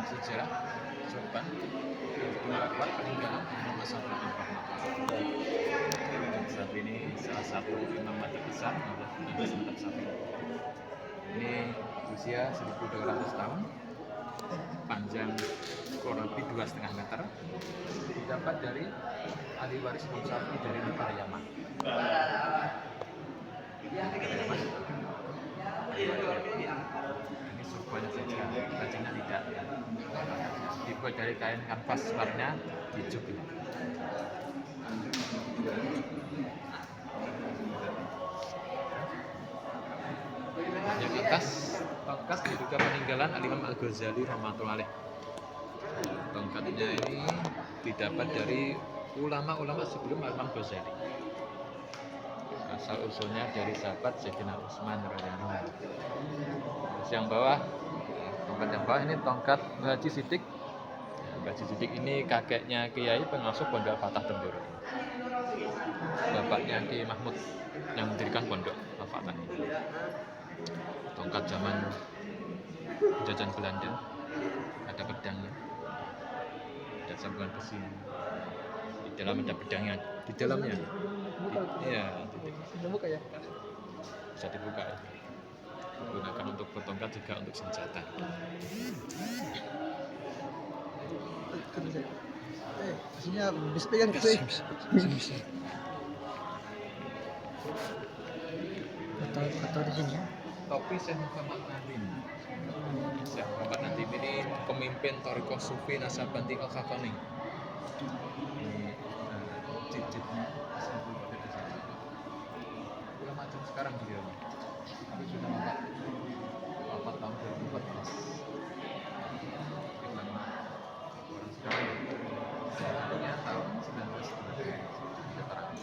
sejarah Sorban dilakukan peninggalan Imam As-Syafi'i. Saat ini salah satu imam madzhab besar mazhab Syafi'i. Ini usia 1200 tahun, panjang kurang lebih 2,5 meter, didapat dari ahli waris Imam Syafi'i dari negara Yaman. Ini surbannya saja, bajingnya tidak. Dibuat dari kain kanvas warna hijau. Yang atas tongkat diduga peninggalan Al-Imam Al-Ghazali rahmatullahi alaih. Tongkatnya ini didapat dari ulama-ulama sebelum Al-Imam Ghazali. Asal usulnya dari sahabat Sayyidina Utsman radhiyallahu anhu. Terus yang bawah, tongkat yang bawah ini tongkat Haji Sidik. Haji Sidik ini kakeknya Kiai pengasuh Pondok Fatah Temboro. Bapaknya Kiai Mahmud yang mendirikan Pondok Fatah. Tongkat zaman penjajahan Belanda, ada pedangnya, ada sambungan besi. Di dalam ada pedangnya, di dalamnya. Iya, Dibuka ya? bisa dibuka. Digunakan untuk bertongkat juga untuk senjata. Aslinya bisa pegang gitu ya? Atau di sini ya? Topi Syekh Muhammad Nadim. Syekh Muhammad Nadim ini pemimpin Thariqah Sufi Nasabanti Al-Khafani. Ini cicitnya ulama macam sekarang beliau, tapi sudah wafat tahun 2014. Memang orang sekarang sebenarnya tahun 1930 sekarang.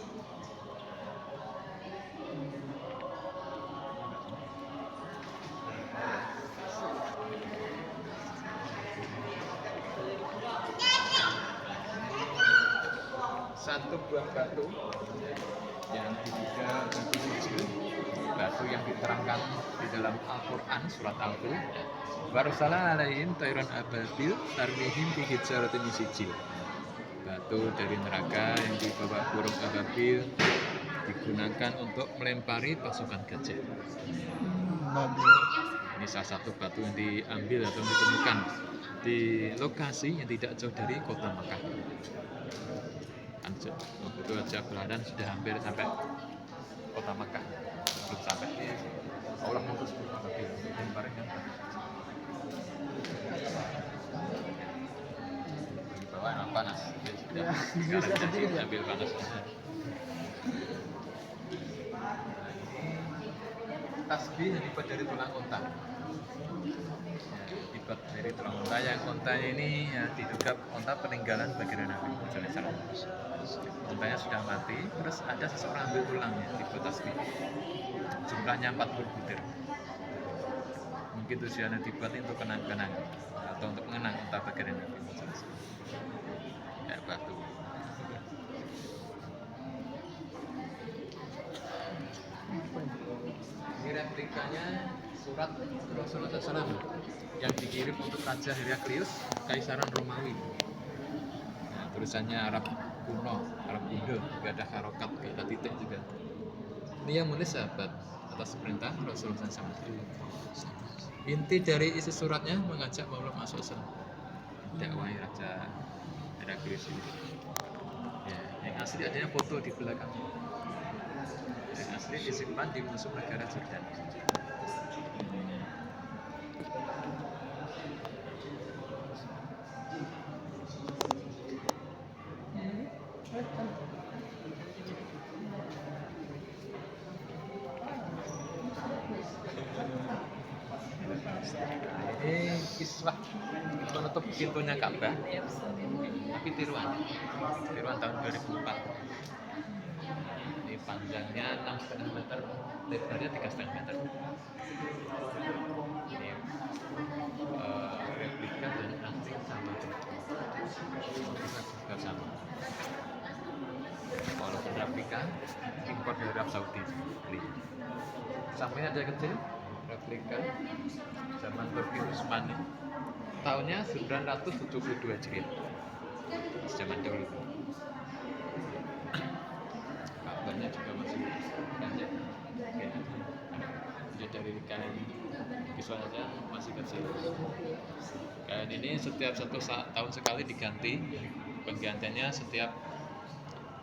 Satu buah batu yang diduga batu sijil, batu yang diterangkan di dalam Al-Quran surat Al-Qur'an. Warsala alaihim tayran ababil tarmihim bi hijaratin min sijil. Batu dari neraka yang dibawa burung ababil digunakan untuk melempari pasukan gajah. Ini salah satu batu yang diambil atau ditemukan di lokasi yang tidak jauh dari kota Makkah. Waktu itu aja Belanda sudah hampir sampai kota Makkah, belum sampai di Allah mutus burung ababil lemparin kan. Di bawah emang panas, ya sudah diambil panasnya. Tasbih yang dibuat dari tulang unta. Dibuat dari tulang unta, yang untanya ini ya, diduga unta peninggalan baginda Nabi Muhammad SAW. Untanya sudah mati, terus ada seseorang ambil tulangnya dibuat tasbih. Jumlahnya 40 butir. Mungkin tujuannya dibuat untuk kenang-kenang atau untuk mengenang unta baginda Nabi Muhammad SAW. Kayak batu. Ini replikanya surat Rasulullah SAW yang dikirim untuk Raja Heraklius, Kaisaran Romawi. Nah, tulisannya Arab kuno, Arab Indo, gak ada harokat, gak ada titik juga. Ini yang menulis sahabat atas perintah Rasulullah SAW. Inti dari isi suratnya mengajak Muhammad masuk Islam, dakwahi Raja Heraklius ini. Ya, yang asli adanya foto di belakang. Yang asli disimpan di museum negara Jordan. Ini kiswah menutup pintunya Ka'bah, tapi tiruan tahun 2004. Ini panjangnya 6,5 meter, lebarnya 3,5 meter. Ini replika dan asli sama, juga sama. Walaupun replika, impor dari Arab Saudi. Sampingnya ada yang kecil, replika zaman Turki Utsmani tahun tahunnya 972 Hijriah. Zaman dahulu. Kabarnya juga masih banyak. Jadi dari kain visualnya masih kecil. Kain ini setiap tahun sekali diganti. Penggantiannya setiap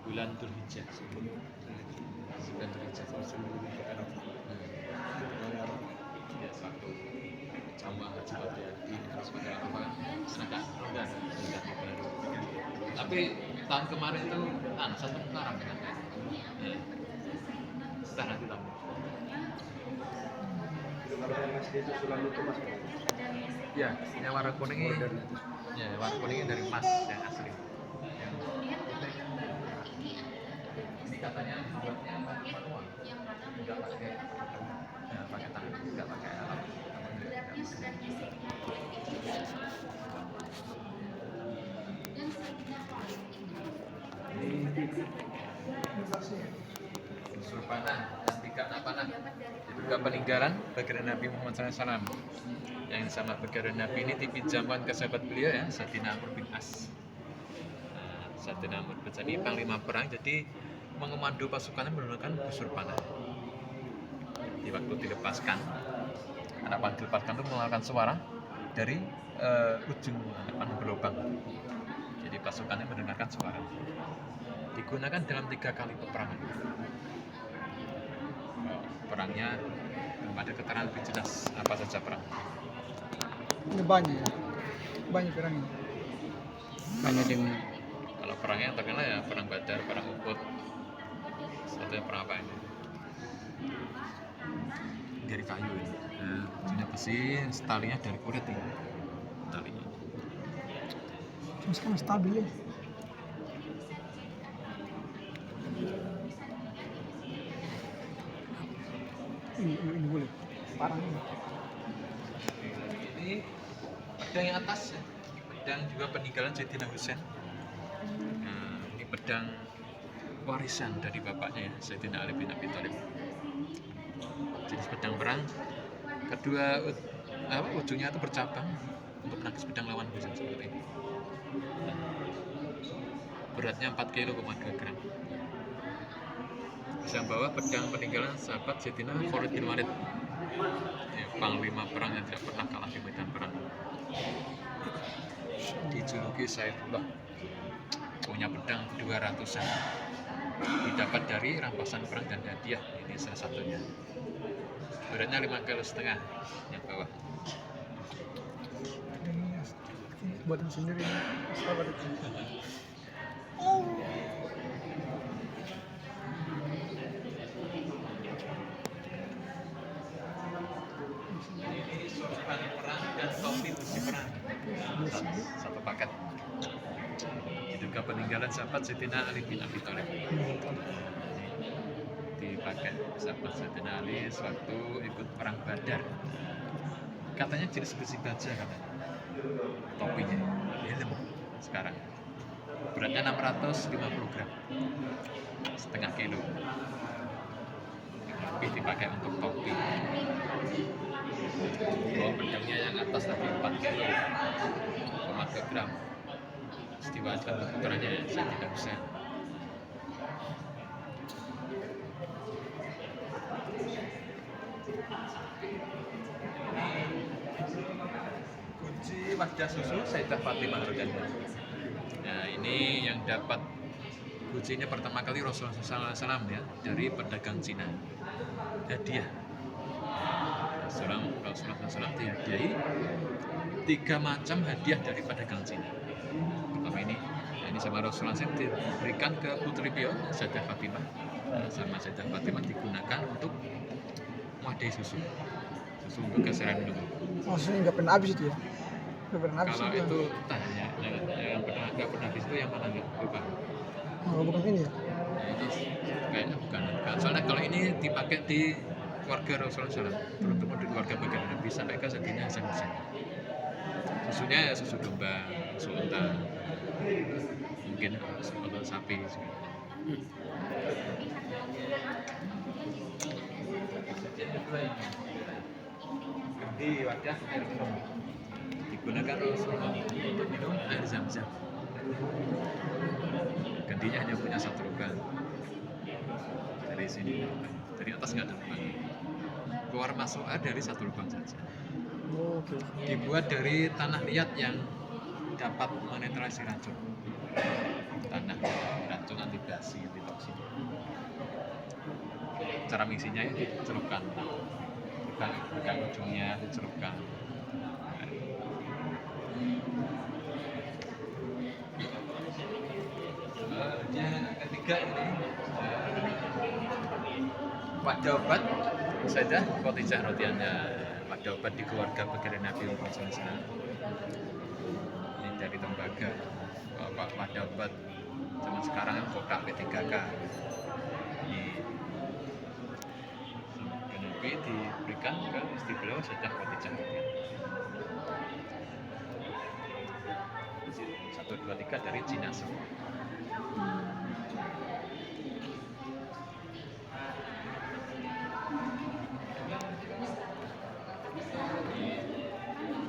bulan Dzulhijjah. Bulan Dzulhijjah. Ya, satu sama haji hati harus pakai apa kan? Senang enggak baru. Tapi tahun kemarin itu satu putaran kan? Ya. Entah nanti tahu. Kalau yang asli itu sulam itu mas. Ya, yang warna kuning ini. Ya, warna kuning ini dari emas yang asli. Ini katanya buatnya manual, nggak pakai tangan, nggak pakai alat. Unsur panah dan tiga panah itu juga peninggalan baginda Nabi Muhammad SAW. Yang sama baginda Nabi ini dipinjamkan ke sahabat beliau ya, Sayyidina Amr bin As. Sayyidina Amr bin As ini panglima perang, jadi mengemando pasukannya menggunakan busur panah. Di waktu dilepaskan, anak panah dilepaskan itu mengeluarkan suara dari ujung anak panah berlubang. Jadi pasukannya mendengarkan suara. Digunakan dalam 3 kali peperangan. Perangnya belum ada keterangan lebih jelas apa saja perang. Ini banyak ya. Banyak perangnya. Banyak dengan. Kalau perangnya terkenal ya perang Badar, perang Uhud. Satunya perang apa ini? Dari kayu ini. Ujungnya besi, talinya dari kulit ini. Talinya. Cuma sekarang stabil ya. Ini boleh. Parang ini. Ini pedang yang atas ya. Pedang juga peninggalan Sayyidina Husain. Nah, ini pedang warisan dari bapaknya ya, Sayyidina Ali bin Abi Thalib. Jenis pedang perang. Kedua ujungnya itu bercabang untuk menangkis pedang lawan musuh seperti ini. Beratnya 4,2 gram. Yang bawah pedang peninggalan sahabat Sayyidina Khalid bin Walid, ya, panglima perang yang tidak pernah kalah di medan perang. Dijuluki Saifullah, punya pedang 200-an, didapat dari rampasan perang dan hadiah. Ini salah satunya. Beratnya 5,5 kg yang bawah. Ini buatan sendiri. Sahabat itu. Ini sorban perang dan topi besi perang. Satu paket. Itu juga peninggalan sahabat Sayyidina Ali bin Abi Thalib. Dipakai sahabat Sayyidina Ali sewaktu ikut perang Badar. Katanya jenis besi baja katanya. Topinya, helm sekarang. Beratnya 650 gram, setengah kilo. Lebih dipakai untuk topi. Kalau pedangnya yang atas tadi 4 kilo, 4 gram. Diwajibkan untuk ukurannya saya tidak bisa. Kunci wadah susu Sayyidah Fatimah radhiyallahu anha. Nah, ini yang dapat kuncinya pertama kali Rasulullah SAW ya, dari pedagang Cina. Hadiah. Rasulullah SAW dihadiahi 3 macam hadiah dari pedagang Cina. Pertama ini sama Rasulullah SAW diberikan ke putri beliau Sayyidah Fatimah. Sama Sayyidah Fatimah digunakan untuk mewadahi susu untuk keseran minum. Maksudnya nggak pernah habis itu ya? Nggak pernah habis. Kalau itu tanya yang nggak pernah habis itu yang mana nggak lupa. Oh, bukan ini ya? Ini kayaknya bukan. Soalnya kalau ini dipakai di keluarga Rasulullah SAW, terutama di keluarga bagian Nabi sampai ke Sayyidina Hasan Husain. Susunya ya susu domba, susu unta, mungkin susu sapi. Di wadah air minum digunakan Rasulullah untuk minum air zam-zam. Gantinya hanya punya satu lubang. Dari sini, dari atas nggak ada lubang. Keluar masuk air dari satu lubang saja. Oh, oke. Dibuat dari tanah liat yang dapat menetralisir racun. Tanah racun anti basi, anti toksin. Cara misinya ya dicelupkan, bukan ujungnya dicelupkan. Yang ketiga ini wadah obat Sayyidah Khadijah radhiyallahu. Wadah obat di keluarga baginda Nabi Muhammad SAW. Ini dari tembaga. Wadah obat zaman sekarang yang kotak P3K. Ini Nabi diberikan ke istri beliau Sayyidah Khadijah. 1, 2, 3 dari Cina semua.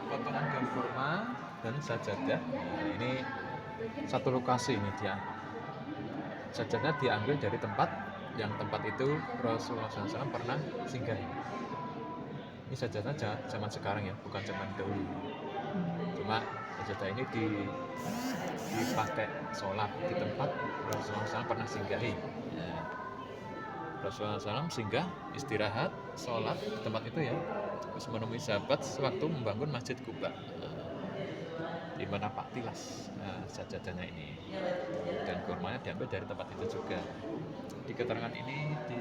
Potongan daun kurma dan sajadah. Ini satu lokasi ini dia. Sajadah diambil dari tempat itu Rasulullah SAW pernah singgah. Ini sajadah zaman sekarang ya, bukan zaman dahulu. Cuma sajadah ini dipakai sholat di tempat Rasulullah SAW pernah singgahi. Rasulullah SAW singgah, istirahat, sholat di tempat itu ya. Terus menemui sahabat sewaktu membangun Masjid Kuba, di mana Pak Tilas sajadahnya ini, dan kurmanya diambil dari tempat itu juga. Di keterangan ini di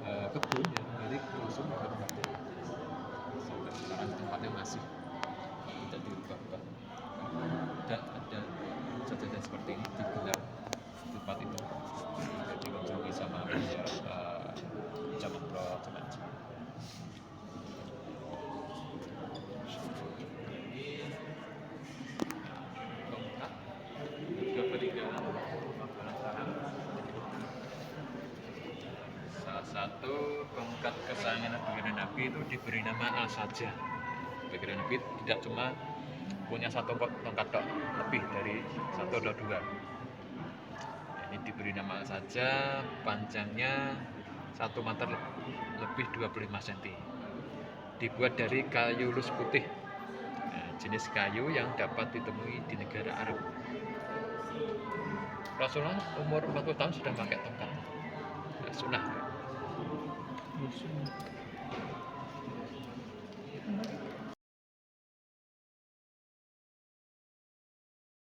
kebun yang milik Rasulullah SAW. Sampai sekarang tempatnya masih tidak dirubah-ubah. Dan ada sajadah seperti ini digelar di tempat itu, dikunjungi sama jamaah macam-macam. Salah satu tongkat kesayangan baginda Nabi itu diberi nama Al-Sajjah. Baginda Nabi tidak cuma punya satu tongkat tok, lebih dari satu atau dua. Ini diberi nama Al-Sajjah, panjangnya 1 meter lebih 25 cm. Dibuat dari kayu lus putih, jenis kayu yang dapat ditemui di negara Arab. Rasulullah umur 40 tahun sudah pakai tongkat. Sunnah.